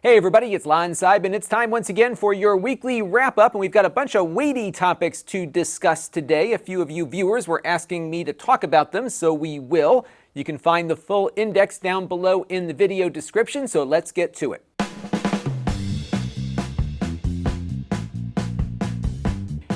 Hey everybody, it's Lon.TV, and it's time once again for your weekly wrap-up, and we've got a bunch of weighty topics to discuss today. A few of you viewers were asking me to talk about them, so we will. You can find the full index down below in the video description, so let's get to it.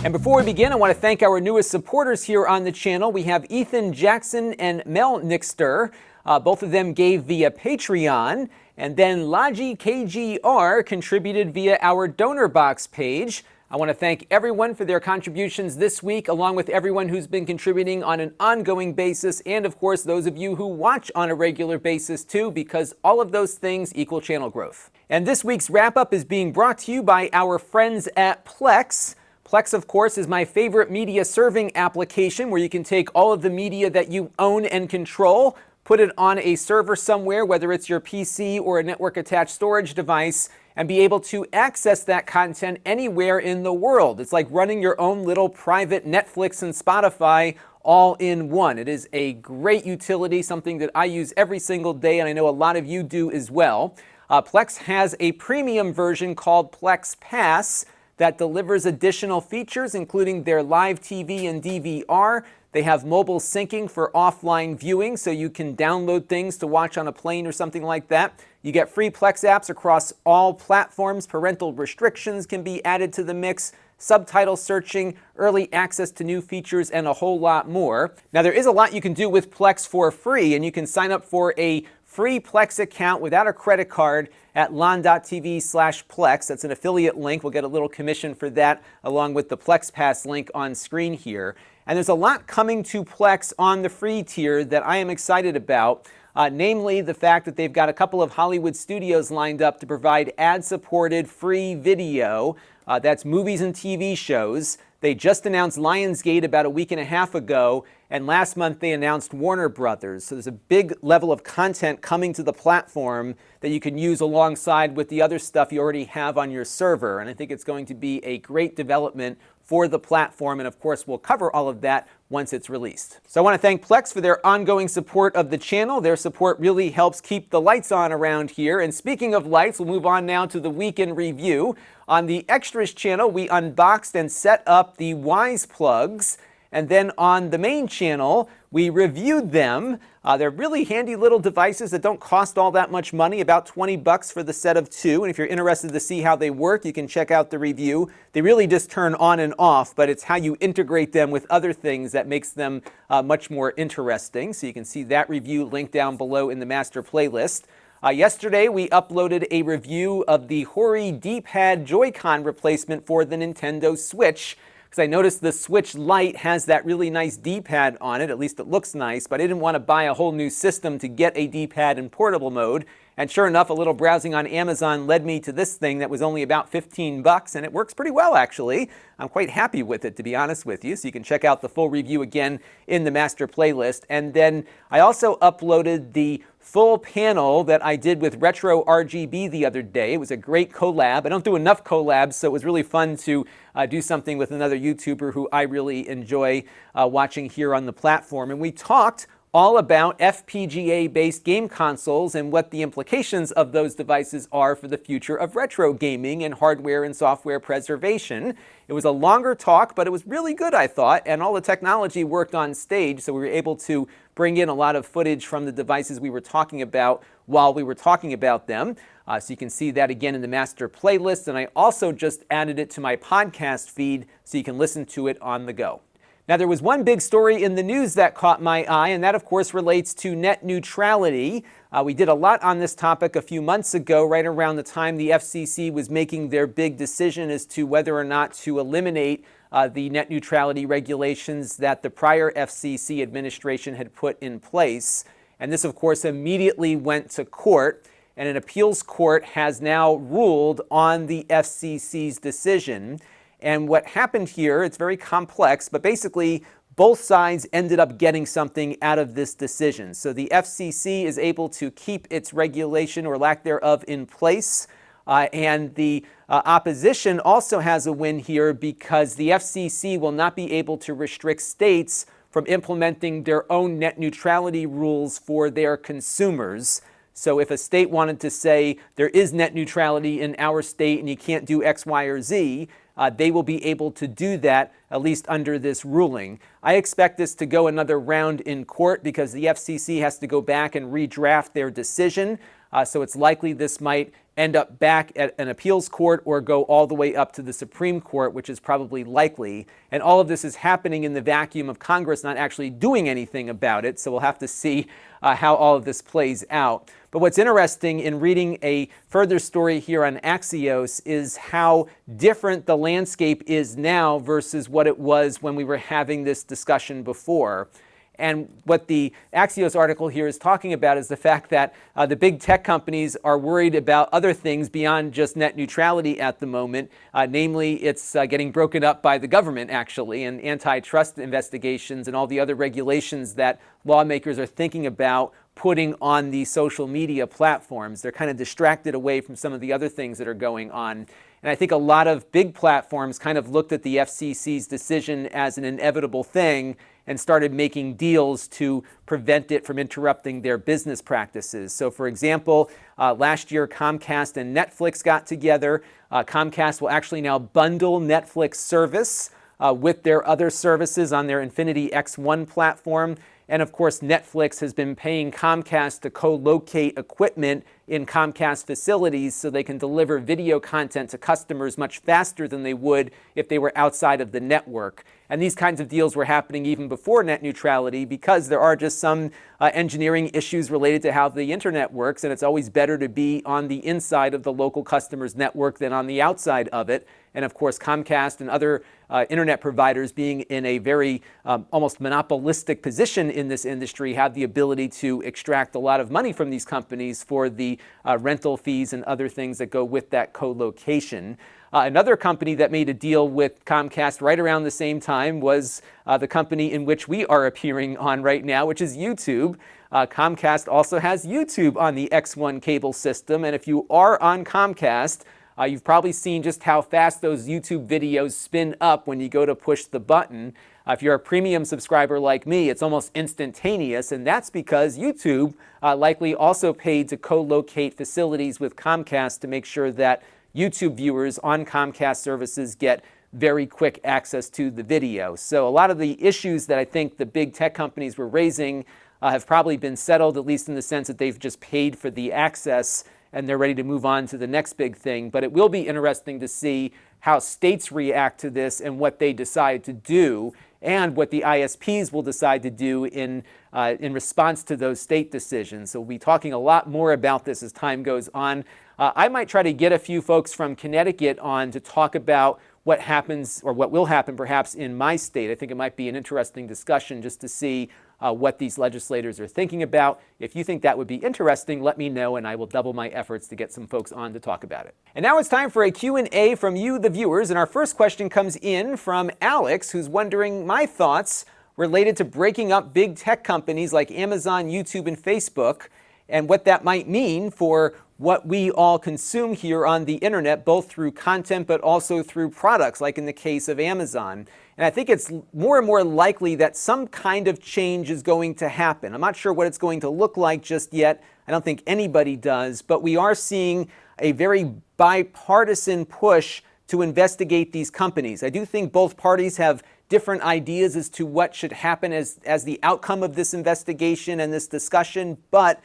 And before we begin, I want to thank our newest supporters here on the channel. We have Ethan Jackson and Mel Nixter. Both of them gave via Patreon. And then Logi KGR contributed via our donor box page. I want to thank everyone for their contributions this week, along with everyone who's been contributing on an ongoing basis, and of course those of you who watch on a regular basis too, because all of those things equal channel growth. And this week's wrap-up is being brought to you by our friends at Plex. Plex, of course, is my favorite media serving application where you can take all of the media that you own and control, put it on a server somewhere, whether it's your PC or a network-attached storage device, and be able to access that content anywhere in the world. It's like running your own little private Netflix and Spotify all in one. It is a great utility, something that I use every single day, and I know a lot of you do as well. Plex has a premium version called Plex Pass that delivers additional features, including their live TV and DVR. They have mobile syncing for offline viewing, so you can download things to watch on a plane or something like that. You get free Plex apps across all platforms. Parental restrictions can be added to the mix, subtitle searching, early access to new features, and a whole lot more. Now, there is a lot you can do with Plex for free, and you can sign up for a free Plex account without a credit card at Lon.TV/Plex. That's an affiliate link. We'll get a little commission for that, along with the Plex Pass link on screen here. And there's a lot coming to Plex on the free tier that I am excited about, namely the fact that they've got a couple of Hollywood studios lined up to provide ad-supported free video. That's movies and TV shows. They just announced Lionsgate about a week and a half ago, and last month they announced Warner Brothers. So there's a big level of content coming to the platform that you can use alongside with the other stuff you already have on your server. And I think it's going to be a great development for the platform, and of course we'll cover all of that once it's released. So I want to thank Plex for their ongoing support of the channel. Their support really helps keep the lights on around here. And speaking of lights, we'll move on now to the weekend review. On the Extras channel, we unboxed and set up the Wise plugs, and then on the main channel, we reviewed them. They're really handy little devices that don't cost all that much money, about 20 bucks for the set of two. And if you're interested to see how they work, you can check out the review. They really just turn on and off, but it's how you integrate them with other things that makes them much more interesting. So you can see that review linked down below in the master playlist. Yesterday, we uploaded a review of the Hori D-pad Joy-Con replacement for the Nintendo Switch, because I noticed the Switch Lite has that really nice D-pad on it. At least it looks nice, but I didn't want to buy a whole new system to get a D-pad in portable mode. And sure enough, a little browsing on Amazon led me to this thing that was only about 15 bucks, and it works pretty well, actually. I'm quite happy with it, to be honest with you. So you can check out the full review again in the master playlist. And then I also uploaded the full panel that I did with Retro RGB the other day. It was a great collab. I don't do enough collabs, so it was really fun to do something with another YouTuber who I really enjoy watching here on the platform. And we talked all about FPGA-based game consoles and what the implications of those devices are for the future of retro gaming and hardware and software preservation. It was a longer talk, but it was really good, I thought, and all the technology worked on stage, so we were able to bring in a lot of footage from the devices we were talking about while we were talking about them. So you can see that again in the master playlist, and I also just added it to my podcast feed so you can listen to it on the go. Now, there was one big story in the news that caught my eye, and that, of course, relates to net neutrality. We did a lot on this topic a few months ago, right around the time the FCC was making their big decision as to whether or not to eliminate the net neutrality regulations that the prior FCC administration had put in place. And this, of course, immediately went to court, and an appeals court has now ruled on the FCC's decision. And what happened here, it's very complex, but basically both sides ended up getting something out of this decision. So the FCC is able to keep its regulation or lack thereof in place, and the opposition also has a win here because the FCC will not be able to restrict states from implementing their own net neutrality rules for their consumers. So if a state wanted to say there is net neutrality in our state and you can't do X, Y, or Z, they will be able to do that, at least under this ruling. I expect this to go another round in court because the FCC has to go back and redraft their decision. So it's likely this might end up back at an appeals court or go all the way up to the Supreme Court, which is probably likely. And all of this is happening in the vacuum of Congress not actually doing anything about it. So we'll have to see how all of this plays out. But what's interesting in reading a further story here on Axios is how different the landscape is now versus what it was when we were having this discussion before. And what the Axios article here is talking about is the fact that the big tech companies are worried about other things beyond just net neutrality at the moment. Namely, it's getting broken up by the government, actually, and antitrust investigations and all the other regulations that lawmakers are thinking about putting on the social media platforms. They're kind of distracted away from some of the other things that are going on. And I think a lot of big platforms kind of looked at the FCC's decision as an inevitable thing and started making deals to prevent it from interrupting their business practices. So for example, last year Comcast and Netflix got together. Comcast will actually now bundle Netflix service with their other services on their Infinity X1 platform. And of course, Netflix has been paying Comcast to co-locate equipment in Comcast facilities so they can deliver video content to customers much faster than they would if they were outside of the network. And these kinds of deals were happening even before net neutrality because there are just some engineering issues related to how the internet works, and it's always better to be on the inside of the local customer's network than on the outside of it. And of course, Comcast and other internet providers, being in a very almost monopolistic position in this industry, have the ability to extract a lot of money from these companies for the rental fees and other things that go with that co-location. Another company that made a deal with Comcast right around the same time was the company in which we are appearing on right now, which is YouTube. Comcast also has YouTube on the X1 cable system, and if you are on Comcast, you've probably seen just how fast those YouTube videos spin up when you go to push the button. If you're a premium subscriber like me, it's almost instantaneous, and that's because YouTube likely also paid to co-locate facilities with Comcast to make sure that YouTube viewers on Comcast services get very quick access to the video. So a lot of the issues that I think the big tech companies were raising have probably been settled, at least in the sense that they've just paid for the access and they're ready to move on to the next big thing. But it will be interesting to see how states react to this and what they decide to do, and what the ISPs will decide to do in response to those state decisions. So we'll be talking a lot more about this as time goes on. I might try to get a few folks from Connecticut on to talk about what happens, or what will happen perhaps, in my state. I think it might be an interesting discussion just to see what these legislators are thinking about. If you think that would be interesting, let me know and I will double my efforts to get some folks on to talk about it. And now it's time for a Q&A from you, the viewers. And our first question comes in from Alex, who's wondering my thoughts related to breaking up big tech companies like Amazon, YouTube, and Facebook, and what that might mean for what we all consume here on the internet, both through content but also through products, like in the case of Amazon. And I think it's more and more likely that some kind of change is going to happen. I'm not sure what it's going to look like just yet. I don't think anybody does, but we are seeing a very bipartisan push to investigate these companies. I do think both parties have different ideas as to what should happen as the outcome of this investigation and this discussion, but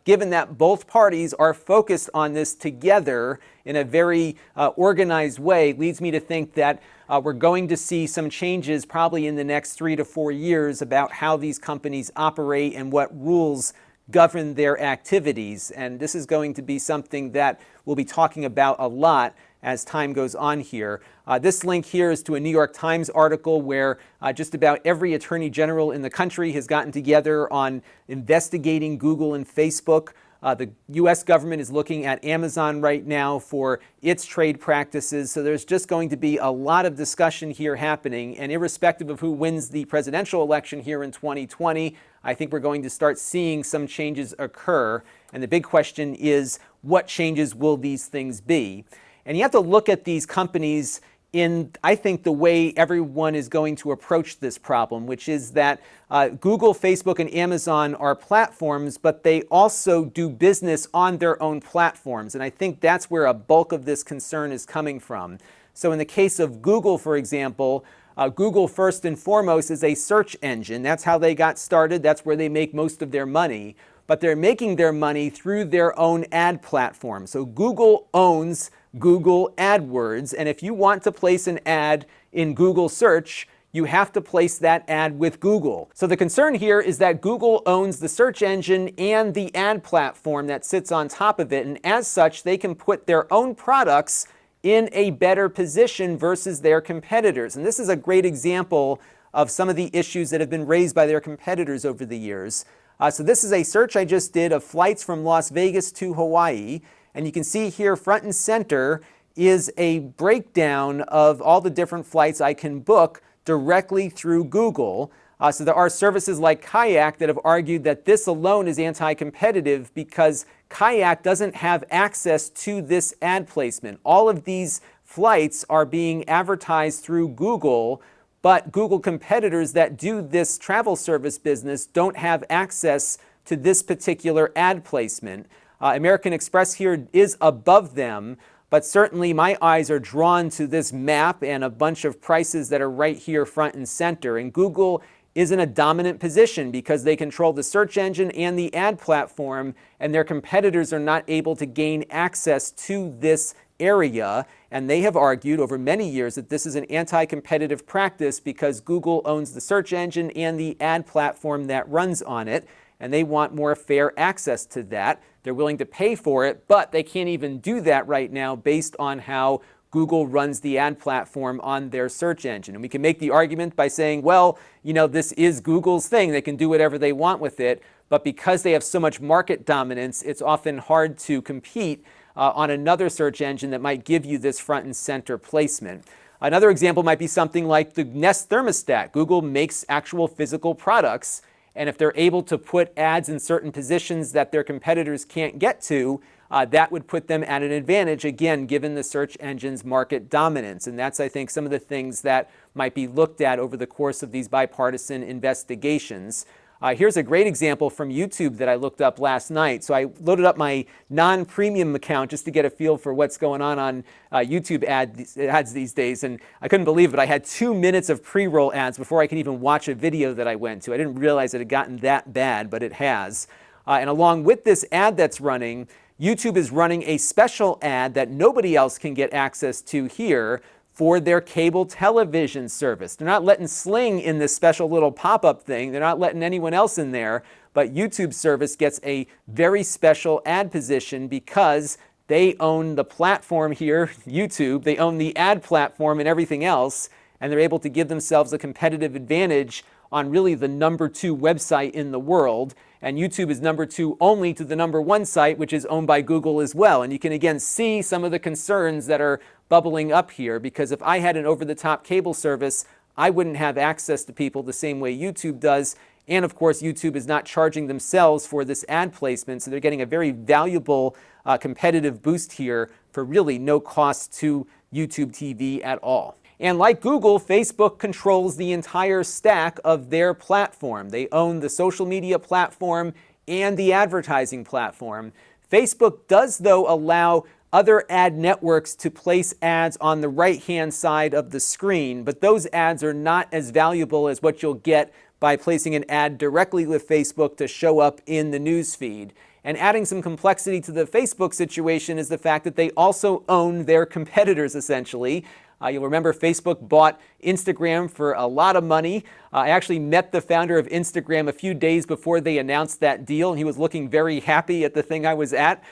given that both parties are focused on this together in a very organized way, leads me to think that we're going to see some changes probably in the next 3 to 4 years about how these companies operate and what rules govern their activities. And this is going to be something that we'll be talking about a lot as time goes on here. This link here is to a New York Times article where just about every attorney general in the country has gotten together on investigating Google and Facebook. The U.S. government is looking at Amazon right now for its trade practices. So there's just going to be a lot of discussion here happening. And irrespective of who wins the presidential election here in 2020, I think we're going to start seeing some changes occur. And the big question is, what changes will these things be? And you have to look at these companies in, I think, the way everyone is going to approach this problem, which is that Google, Facebook, and Amazon are platforms, but they also do business on their own platforms. And I think that's where a bulk of this concern is coming from. So in the case of Google, for example, Google first and foremost is a search engine. That's how they got started. That's where they make most of their money. But they're making their money through their own ad platform. So Google owns Google AdWords, and if you want to place an ad in Google search, you have to place that ad with Google. So the concern here is that Google owns the search engine and the ad platform that sits on top of it, and as such, they can put their own products in a better position versus their competitors. And this is a great example of some of the issues that have been raised by their competitors over the years. So this is a search I just did of flights from Las Vegas to Hawaii. And you can see here front and center is a breakdown of all the different flights I can book directly through Google. So there are services like Kayak that have argued that this alone is anti-competitive because Kayak doesn't have access to this ad placement. All of these flights are being advertised through Google, but Google competitors that do this travel service business don't have access to this particular ad placement. American Express here is above them, but certainly my eyes are drawn to this map and a bunch of prices that are right here front and center. And Google is in a dominant position because they control the search engine and the ad platform, and their competitors are not able to gain access to this area. And they have argued over many years that this is an anti-competitive practice because Google owns the search engine and the ad platform that runs on it, and they want more fair access to that. They're willing to pay for it, but they can't even do that right now based on how Google runs the ad platform on their search engine. And we can make the argument by saying, well, you know, this is Google's thing. They can do whatever they want with it. But because they have so much market dominance, it's often hard to compete on another search engine that might give you this front and center placement. Another example might be something like the Nest thermostat. Google makes actual physical products, and if they're able to put ads in certain positions that their competitors can't get to, that would put them at an advantage, again, given the search engine's market dominance. And that's, I think, some of the things that might be looked at over the course of these bipartisan investigations. Here's a great example from YouTube that I looked up last night. So I loaded up my non-premium account just to get a feel for what's going on YouTube ads these days. And I couldn't believe it. I had 2 minutes of pre-roll ads before I could even watch a video that I went to. I didn't realize it had gotten that bad, but it has. And along with this ad that's running, YouTube is running a special ad that nobody else can get access to here for their cable television service. They're not letting Sling in this special little pop-up thing. They're not letting anyone else in there, but YouTube's service gets a very special ad position because they own the platform here, YouTube. They own the ad platform and everything else, and they're able to give themselves a competitive advantage on really the #2 website in the world. And YouTube is #2 only to the #1 site, which is owned by Google as well. And you can again see some of the concerns that are bubbling up here, because if I had an over-the-top cable service, I wouldn't have access to people the same way YouTube does. And of course, YouTube is not charging themselves for this ad placement, so they're getting a very valuable competitive boost here for really no cost to YouTube TV at all. And like Google, Facebook controls the entire stack of their platform. They own the social media platform and the advertising platform. Facebook does, though, allow other ad networks to place ads on the right-hand side of the screen, but those ads are not as valuable as what you'll get by placing an ad directly with Facebook to show up in the news feed. And adding some complexity to the Facebook situation is the fact that they also own their competitors, essentially. You'll remember Facebook bought Instagram for a lot of money. I actually met the founder of Instagram a few days before they announced that deal, and he was looking very happy at the thing I was at.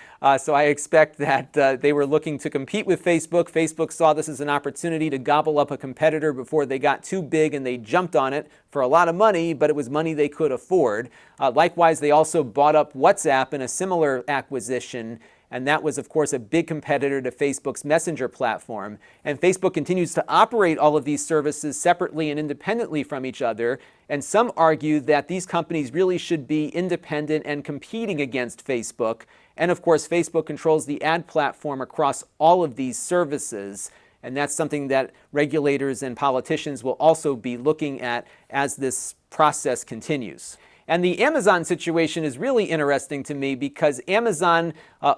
So I expect that they were looking to compete with Facebook. Facebook saw this as an opportunity to gobble up a competitor before they got too big, and they jumped on it for a lot of money, but it was money they could afford. Likewise, they also bought up WhatsApp in a similar acquisition. And that was, of course, a big competitor to Facebook's Messenger platform. And Facebook continues to operate all of these services separately and independently from each other. And some argue that these companies really should be independent and competing against Facebook. And of course, Facebook controls the ad platform across all of these services. And that's something that regulators and politicians will also be looking at as this process continues. And the Amazon situation is really interesting to me because Amazon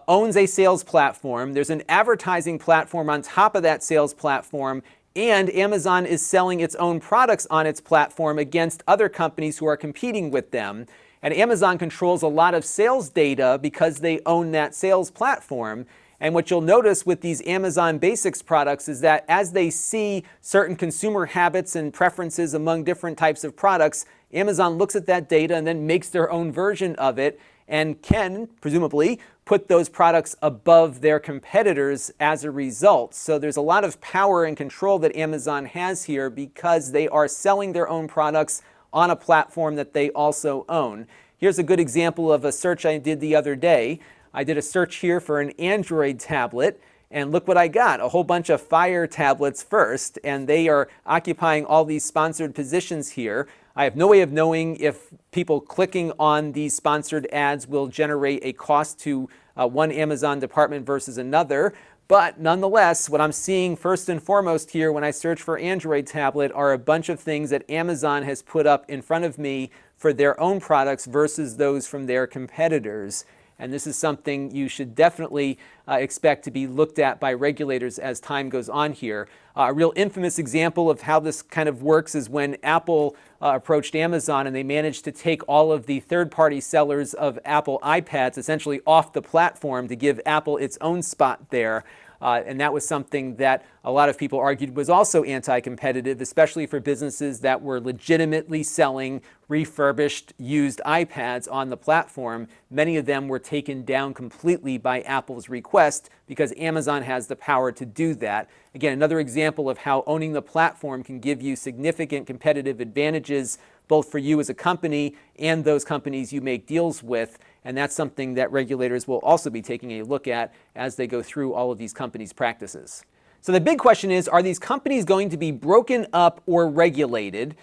owns a sales platform. There's an advertising platform on top of that sales platform, and Amazon is selling its own products on its platform against other companies who are competing with them. And Amazon controls a lot of sales data because they own that sales platform. And what you'll notice with these Amazon Basics products is that as they see certain consumer habits and preferences among different types of products, Amazon looks at that data and then makes their own version of it and can, presumably, put those products above their competitors as a result. So there's a lot of power and control that Amazon has here because they are selling their own products on a platform that they also own. Here's a good example of a search I did the other day. I did a search here for an Android tablet, and look what I got, a whole bunch of Fire tablets first, and they are occupying all these sponsored positions here. I have no way of knowing if people clicking on these sponsored ads will generate a cost to one Amazon department versus another, but nonetheless, what I'm seeing first and foremost here when I search for Android tablet are a bunch of things that Amazon has put up in front of me for their own products versus those from their competitors. And this is something you should definitely expect to be looked at by regulators as time goes on here. A real infamous example of how this kind of works is when Apple approached Amazon and they managed to take all of the third-party sellers of Apple iPads essentially off the platform to give Apple its own spot there. And that was something that a lot of people argued was also anti-competitive, especially for businesses that were legitimately selling refurbished used iPads on the platform. Many of them were taken down completely by Apple's request because Amazon has the power to do that. Again, another example of how owning the platform can give you significant competitive advantages both for you as a company and those companies you make deals with. And that's something that regulators will also be taking a look at as they go through all of these companies' practices. So the big question is, are these companies going to be broken up or regulated?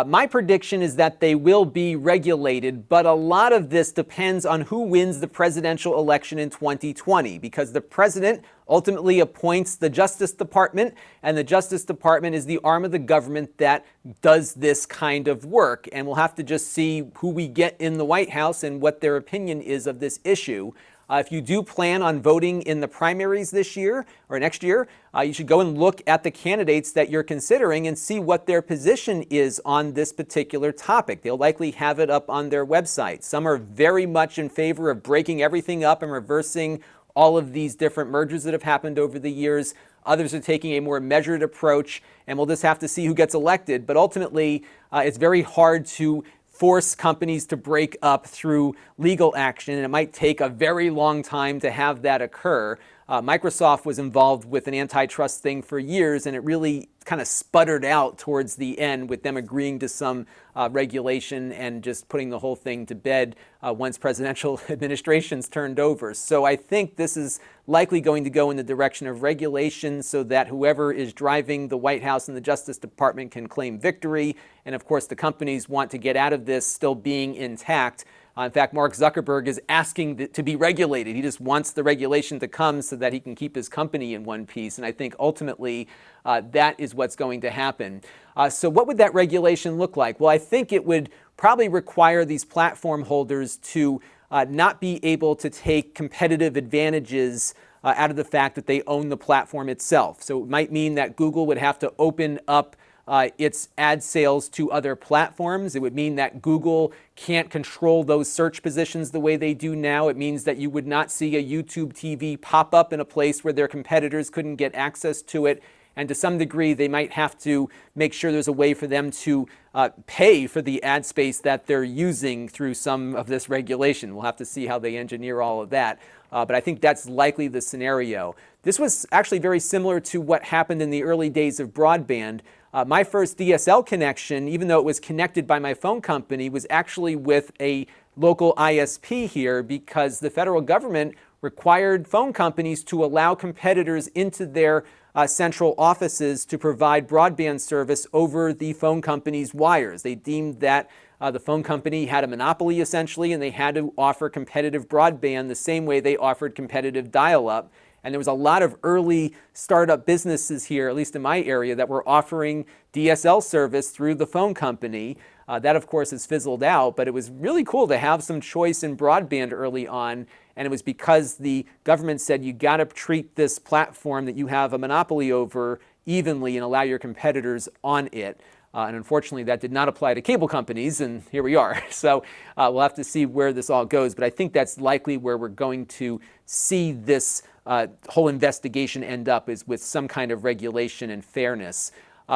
My prediction is that they will be regulated, but a lot of this depends on who wins the presidential election in 2020, because the president ultimately appoints the Justice Department, and the Justice Department is the arm of the government that does this kind of work. And we'll have to just see who we get in the White House and what their opinion is of this issue. If you do plan on voting in the primaries this year or next year, you should go and look at the candidates that you're considering and see what their position is on this particular topic. They'll likely have it up on their website. Some are very much in favor of breaking everything up and reversing all of these different mergers that have happened over the years. Others are taking a more measured approach, and we'll just have to see who gets elected. But ultimately, it's very hard to force companies to break up through legal action, and it might take a very long time to have that occur. Microsoft was involved with an antitrust thing for years, and it really kind of sputtered out towards the end with them agreeing to some regulation and just putting the whole thing to bed once presidential administrations turned over. So I think this is likely going to go in the direction of regulation so that whoever is driving the White House and the Justice Department can claim victory. And of course, the companies want to get out of this still being intact. In fact, Mark Zuckerberg is asking to be regulated. He just wants the regulation to come so that he can keep his company in one piece. And I think ultimately that is what's going to happen. So what would that regulation look like? Well, I think it would probably require these platform holders to not be able to take competitive advantages out of the fact that they own the platform itself. So it might mean that Google would have to open up its ad sales to other platforms. It would mean that Google can't control those search positions the way they do now. It means that you would not see a YouTube TV pop up in a place where their competitors couldn't get access to it. And to some degree, they might have to make sure there's a way for them to pay for the ad space that they're using through some of this regulation. We'll have to see how they engineer all of that. But I think that's likely the scenario. This was actually very similar to what happened in the early days of broadband. My first DSL connection, even though it was connected by my phone company, was actually with a local ISP here because the federal government required phone companies to allow competitors into their central offices to provide broadband service over the phone company's wires. They deemed that the phone company had a monopoly essentially, and they had to offer competitive broadband the same way they offered competitive dial-up. And there was a lot of early startup businesses here, at least in my area, that were offering DSL service through the phone company. That, of course, has fizzled out, but it was really cool to have some choice in broadband early on. And it was because the government said you got to treat this platform that you have a monopoly over evenly and allow your competitors on it. And unfortunately, that did not apply to cable companies, and here we are. So we'll have to see where this all goes. But I think that's likely where we're going to see this whole investigation end up, is with some kind of regulation and fairness.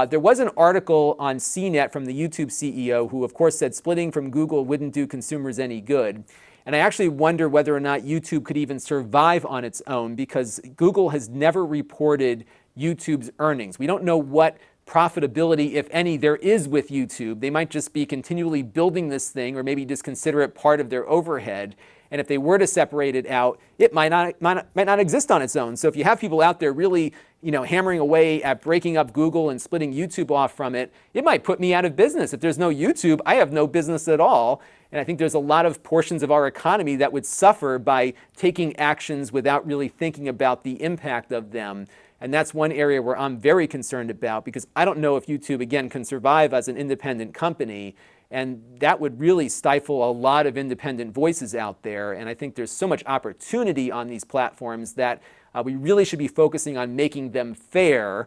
There was an article on CNET from the YouTube CEO who, of course, said splitting from Google wouldn't do consumers any good. And I actually wonder whether or not YouTube could even survive on its own, because Google has never reported YouTube's earnings. We don't know what profitability, if any, there is with YouTube. They might just be continually building this thing, or maybe just consider it part of their overhead. And if they were to separate it out, it might not exist on its own. So if you have people out there really, hammering away at breaking up Google and splitting YouTube off from it, it might put me out of business. If there's no YouTube, I have no business at all. And I think there's a lot of portions of our economy that would suffer by taking actions without really thinking about the impact of them. And that's one area where I'm very concerned about, because I don't know if YouTube, again, can survive as an independent company. And that would really stifle a lot of independent voices out there. And I think there's so much opportunity on these platforms that we really should be focusing on making them fair,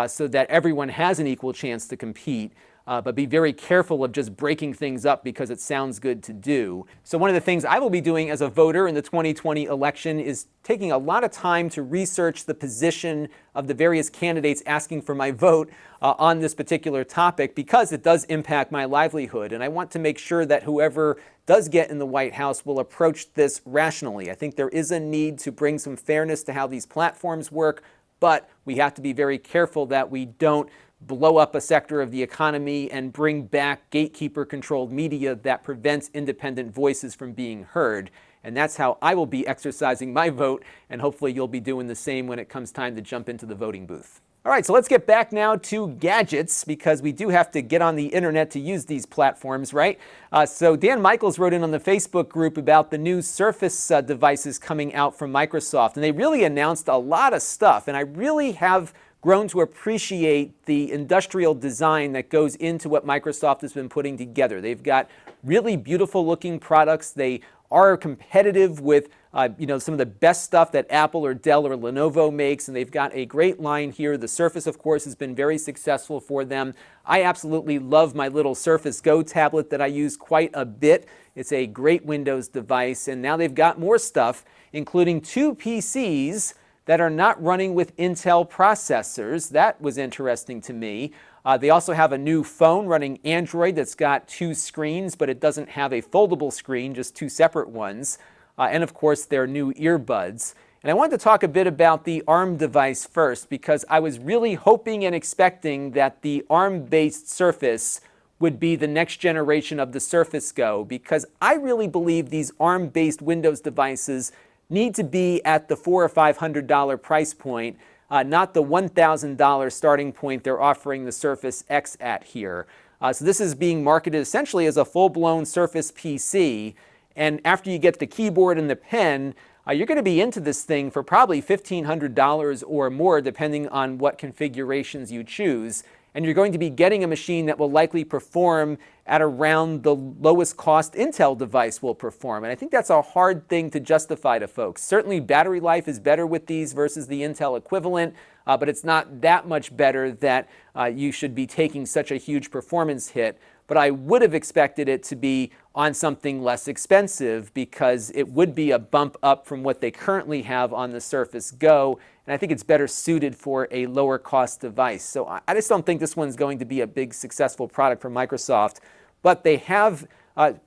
so that everyone has an equal chance to compete. But be very careful of just breaking things up because it sounds good to do. So one of the things I will be doing as a voter in the 2020 election is taking a lot of time to research the position of the various candidates asking for my vote on this particular topic, because it does impact my livelihood. And I want to make sure that whoever does get in the White House will approach this rationally. I think there is a need to bring some fairness to how these platforms work, but we have to be very careful that we don't blow up a sector of the economy and bring back gatekeeper-controlled media that prevents independent voices from being heard. And that's how I will be exercising my vote, and hopefully you'll be doing the same when it comes time to jump into the voting booth. All right, so let's get back now to gadgets, because we do have to get on the internet to use these platforms, right? So Dan Michaels wrote in on the Facebook group about the new Surface devices coming out from Microsoft, and they really announced a lot of stuff, and I really have grown to appreciate the industrial design that goes into what Microsoft has been putting together. They've got really beautiful looking products. They are competitive with some of the best stuff that Apple or Dell or Lenovo makes, and they've got a great line here. The Surface, of course, has been very successful for them. I absolutely love my little Surface Go tablet that I use quite a bit. It's a great Windows device, and now they've got more stuff, including 2 PCs that are not running with Intel processors. That was interesting to me. They also have a new phone running Android that's got 2 screens, but it doesn't have a foldable screen, just 2 separate ones. And of course, their new earbuds. And I wanted to talk a bit about the ARM device first, because I was really hoping and expecting that the ARM-based Surface would be the next generation of the Surface Go, because I really believe these ARM-based Windows devices need to be at the $400 or $500 price point, not the $1,000 starting point they're offering the Surface X at here. So this is being marketed essentially as a full-blown Surface PC, and after you get the keyboard and the pen, you're going to be into this thing for probably $1,500 or more, depending on what configurations you choose. And you're going to be getting a machine that will likely perform at around the lowest cost Intel device will perform. And I think that's a hard thing to justify to folks. Certainly battery life is better with these versus the Intel equivalent, but it's not that much better that you should be taking such a huge performance hit. But I would have expected it to be on something less expensive, because it would be a bump up from what they currently have on the Surface Go. And I think it's better suited for a lower cost device. So I just don't think this one's going to be a big successful product for Microsoft. But they have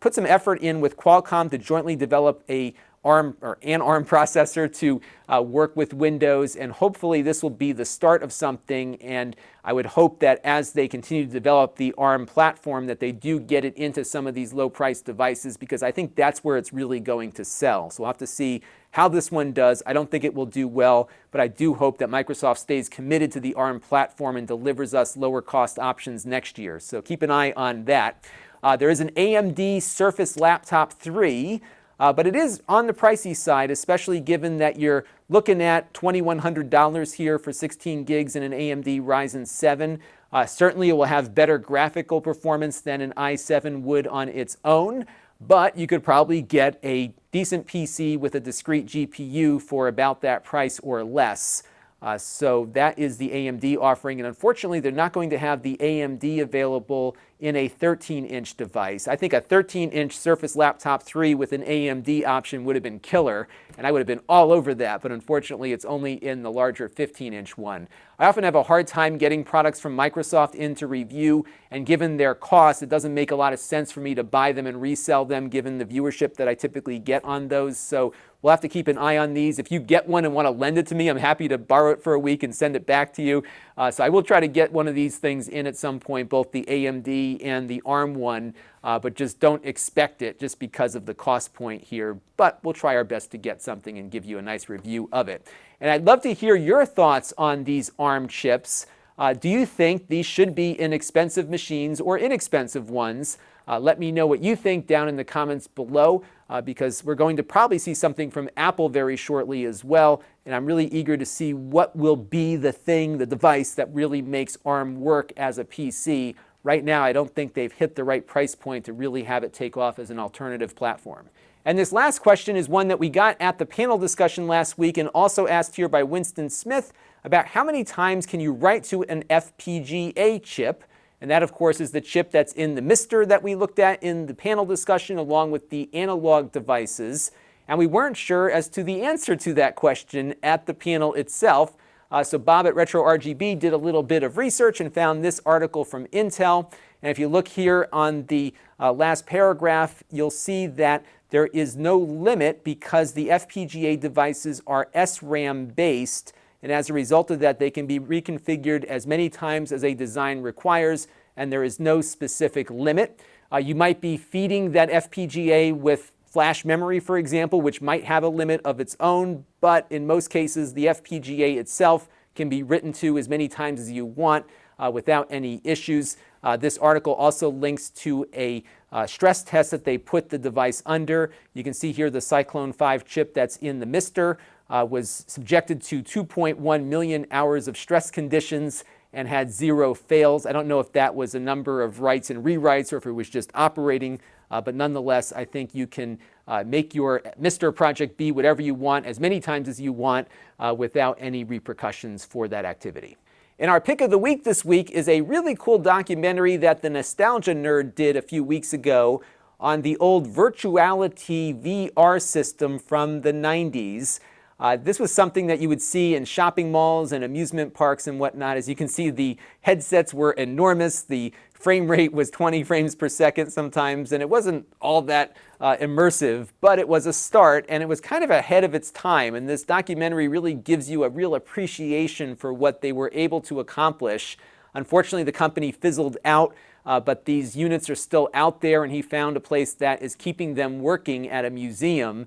put some effort in with Qualcomm to jointly develop an ARM processor to work with Windows, and hopefully this will be the start of something. And I would hope that as they continue to develop the ARM platform, that they do get it into some of these low-priced devices, because I think that's where it's really going to sell. So we'll have to see how this one does. I don't think it will do well, but I do hope that Microsoft stays committed to the ARM platform and delivers us lower-cost options next year. So keep an eye on that. There is an AMD Surface Laptop 3. But it is on the pricey side, especially given that you're looking at $2,100 here for 16 gigs in an AMD Ryzen 7. Certainly it will have better graphical performance than an i7 would on its own, but you could probably get a decent PC with a discrete GPU for about that price or less. So that is the AMD offering, and unfortunately they're not going to have the AMD available in a 13-inch device. I think a 13-inch Surface Laptop 3 with an AMD option would have been killer, and I would have been all over that, but unfortunately it's only in the larger 15-inch one. I often have a hard time getting products from Microsoft into review, and given their cost, it doesn't make a lot of sense for me to buy them and resell them given the viewership that I typically get on those. So we'll have to keep an eye on these. If you get one and want to lend it to me, I'm happy to borrow it for a week and send it back to you. So I will try to get one of these things in at some point, both the AMD and the ARM one, but just don't expect it just because of the cost point here. But we'll try our best to get something and give you a nice review of it. And I'd love to hear your thoughts on these ARM chips. Do you think these should be inexpensive machines or inexpensive ones? Let me know what you think down in the comments below, because we're going to probably see something from Apple very shortly as well, and I'm really eager to see what will be the thing, the device that really makes ARM work as a PC. Right now, I don't think they've hit the right price point to really have it take off as an alternative platform. And this last question is one that we got at the panel discussion last week and also asked here by Winston Smith about how many times can you write to an FPGA chip? And that, of course, is the chip that's in the Mister that we looked at in the panel discussion along with the analog devices. And we weren't sure as to the answer to that question at the panel itself. So Bob at RetroRGB did a little bit of research and found this article from Intel. And if you look here on the last paragraph, you'll see that there is no limit because the FPGA devices are SRAM based. And as a result of that, they can be reconfigured as many times as a design requires, and there is no specific limit. You might be feeding that FPGA with flash memory, for example, which might have a limit of its own, but in most cases, the FPGA itself can be written to as many times as you want without any issues. This article also links to a stress test that they put the device under. You can see here the Cyclone 5 chip that's in the Mister was subjected to 2.1 million hours of stress conditions and had 0 fails. I don't know if that was a number of writes and rewrites or if it was just operating, but nonetheless, I think you can make your Mister project be whatever you want as many times as you want without any repercussions for that activity. And our pick of the week this week is a really cool documentary that the Nostalgia Nerd did a few weeks ago on the old Virtuality VR system from the 90s. This was something that you would see in shopping malls and amusement parks and whatnot. As you can see, the headsets were enormous. The frame rate was 20 frames per second sometimes, and it wasn't all that immersive, but it was a start, and it was kind of ahead of its time. And this documentary really gives you a real appreciation for what they were able to accomplish. Unfortunately, the company fizzled out, but these units are still out there, and he found a place that is keeping them working at a museum.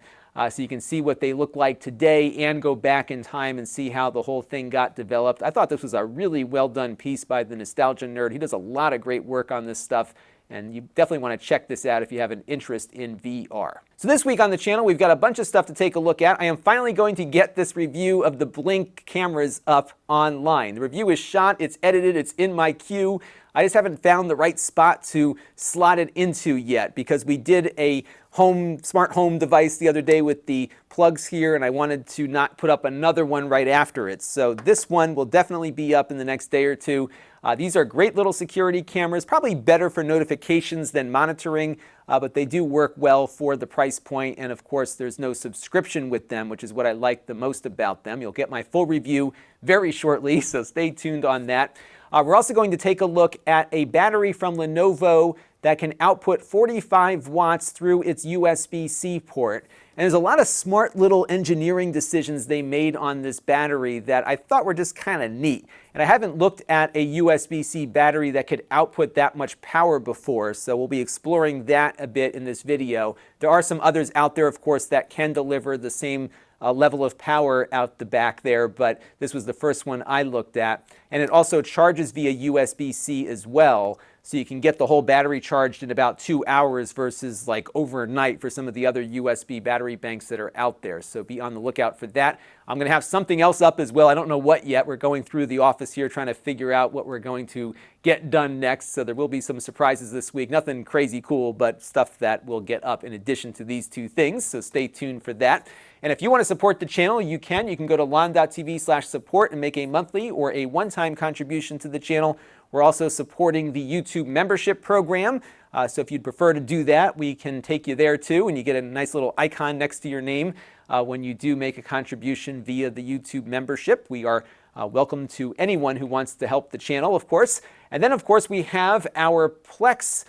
So you can see what they look like today and go back in time and see how the whole thing got developed. I thought this was a really well done piece by the Nostalgia Nerd. He does a lot of great work on this stuff, and you definitely want to check this out if you have an interest in VR. So this week on the channel, we've got a bunch of stuff to take a look at. I am finally going to get this review of the Blink cameras up online. The review is shot, it's edited, it's in my queue. I just haven't found the right spot to slot it into yet because we did a smart home device the other day with the plugs here, and I wanted to not put up another one right after it. So this one will definitely be up in the next day or two. These are great little security cameras, probably better for notifications than monitoring, but they do work well for the price point, and of course there's no subscription with them, which is what I like the most about them. You'll get my full review very shortly, so stay tuned on that. We're also going to take a look at a battery from Lenovo that can output 45 watts through its USB-C port. And there's a lot of smart little engineering decisions they made on this battery that I thought were just kind of neat. And I haven't looked at a USB-C battery that could output that much power before, so we'll be exploring that a bit in this video. There are some others out there, of course, that can deliver the same level of power out the back there, but this was the first one I looked at. And it also charges via USB-C as well. so you can get the whole battery charged in about 2 hours versus like overnight for some of the other USB battery banks that are out there. So be on the lookout for that. I'm going to have something else up as well. I don't know what yet. We're going through the office here trying to figure out what we're going to get done next. So there will be some surprises this week. Nothing crazy cool, but stuff that will get up in addition to these two things. So stay tuned for that. And if you want to support the channel, you can. You can go to Lon.TV/support and make a monthly or a one-time contribution to the channel. We're also supporting the YouTube membership program. So if you'd prefer to do that, we can take you there too. And you get a nice little icon next to your name when you do make a contribution via the YouTube membership. We are welcome to anyone who wants to help the channel, of course. And then, of course, we have our Plex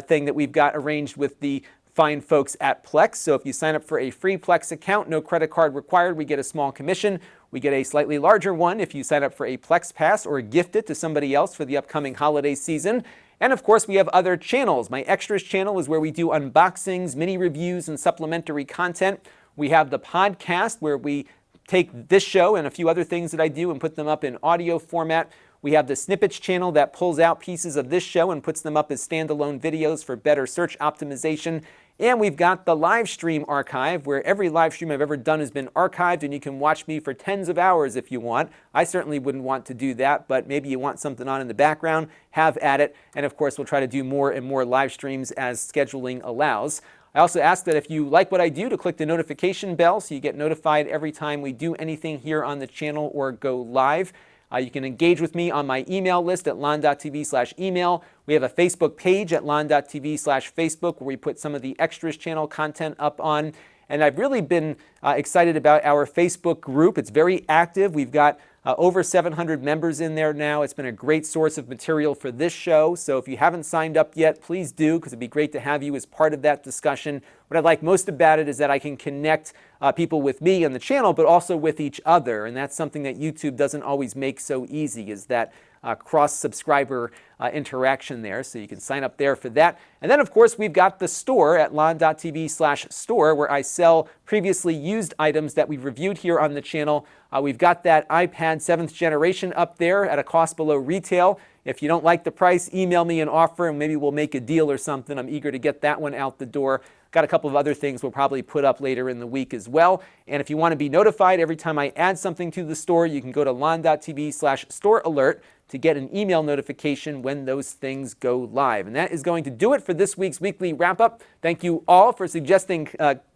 thing that we've got arranged with the fine folks at Plex. So if you sign up for a free Plex account, no credit card required, we get a small commission. We get a slightly larger one if you sign up for a Plex Pass or gift it to somebody else for the upcoming holiday season. And of course, we have other channels. My Extras channel is where we do unboxings, mini reviews, and supplementary content. We have the podcast where we take this show and a few other things that I do and put them up in audio format. We have the Snippets channel that pulls out pieces of this show and puts them up as standalone videos for better search optimization. And we've got the live stream archive where every live stream I've ever done has been archived and you can watch me for tens of hours if you want. I certainly wouldn't want to do that, but maybe you want something on in the background, have at it. And of course, we'll try to do more and more live streams as scheduling allows. I also ask that if you like what I do to click the notification bell so you get notified every time we do anything here on the channel or go live. You can engage with me on my email list at Lon.TV/email. We have a Facebook page at Lon.TV/Facebook where we put some of the Extras channel content up on. And I've really been excited about our Facebook group. It's very active. We've got over 700 members in there now. It's been a great source of material for this show. So if you haven't signed up yet, please do, because it'd be great to have you as part of that discussion. What I like most about it is that I can connect people with me on the channel, but also with each other. And that's something that YouTube doesn't always make so easy, is that cross-subscriber interaction there. So you can sign up there for that. And then, of course, we've got the store at Lon.TV/store where I sell previously used items that we've reviewed here on the channel. We've got that iPad 7th generation up there at a cost below retail. If you don't like the price, email me an offer and maybe we'll make a deal or something. I'm eager to get that one out the door. Got a couple of other things we'll probably put up later in the week as well. And if you want to be notified every time I add something to the store, you can go to Lon.TV/store alert to get an email notification when those things go live. And that is going to do it for this week's weekly wrap-up. Thank you all for suggesting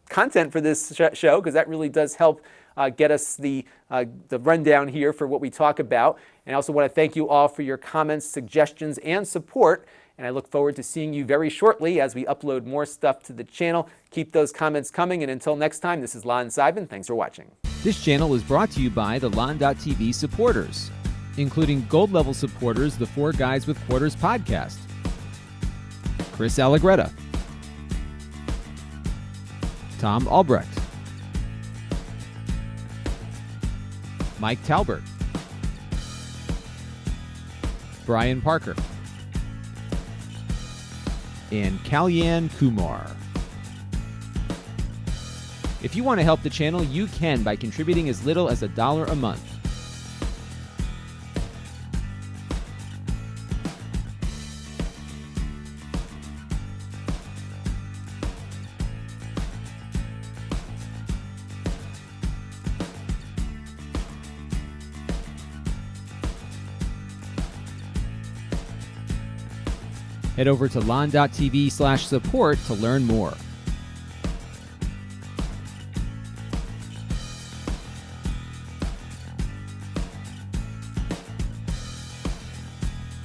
content for this show, because that really does help get us the rundown here for what we talk about. And I also want to thank you all for your comments, suggestions, and support. And I look forward to seeing you very shortly as we upload more stuff to the channel. Keep those comments coming. And until next time, this is Lon.Simon. Thanks for watching. This channel is brought to you by the Lon.TV supporters, including gold level supporters, the Four Guys with Quarters podcast, Chris Allegretta, Tom Albrecht, Mike Talbert, Brian Parker, and Kalyan Kumar. If you want to help the channel, you can by contributing as little as $1 a month. Head over to Lon.TV/support to learn more.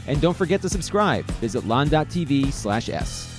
And don't forget to subscribe. Visit Lon.TV/s.